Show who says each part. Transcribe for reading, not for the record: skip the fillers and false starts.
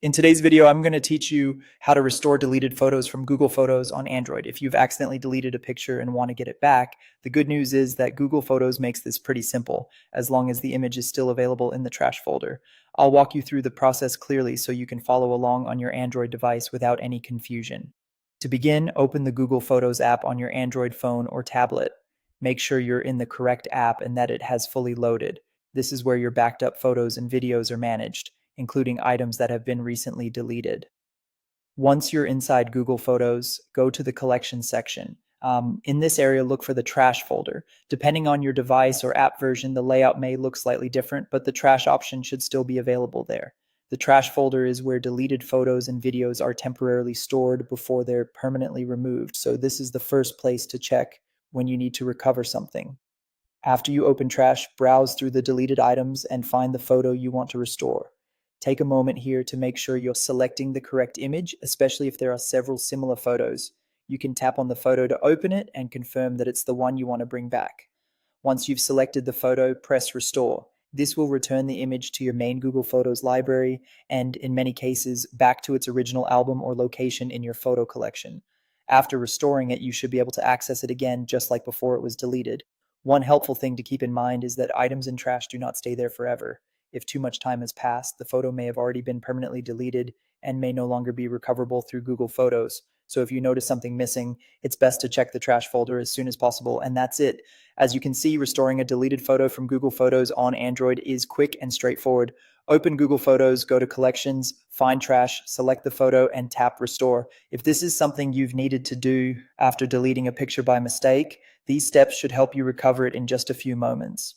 Speaker 1: In today's video, I'm going to teach you how to restore deleted photos from Google Photos on Android. If you've accidentally deleted a picture and want to get it back, the good news is that Google Photos makes this pretty simple, as long as the image is still available in the trash folder. I'll walk you through the process clearly so you can follow along on your Android device without any confusion. To begin, open the Google Photos app on your Android phone or tablet. Make sure you're in the correct app and that it has fully loaded. This is where your backed up photos and videos are managed, including items that have been recently deleted. Once you're inside Google Photos, go to the collection section. In this area, look for the trash folder. Depending on your device or app version, the layout may look slightly different, but the trash option should still be available there. The trash folder is where deleted photos and videos are temporarily stored before they're permanently removed, so this is the first place to check when you need to recover something. After you open trash, browse through the deleted items and find the photo you want to restore. Take a moment here to make sure you're selecting the correct image, especially if there are several similar photos. You can tap on the photo to open it and confirm that it's the one you want to bring back. Once you've selected the photo, press Restore. This will return the image to your main Google Photos library and, in many cases, back to its original album or location in your photo collection. After restoring it, you should be able to access it again just like before it was deleted. One helpful thing to keep in mind is that items in trash do not stay there forever. If too much time has passed, the photo may have already been permanently deleted and may no longer be recoverable through Google Photos. So if you notice something missing, it's best to check the trash folder as soon as possible, and that's it. As you can see, restoring a deleted photo from Google Photos on Android is quick and straightforward. Open Google Photos, go to Collections, find Trash, select the photo, and tap Restore. If this is something you've needed to do after deleting a picture by mistake, these steps should help you recover it in just a few moments.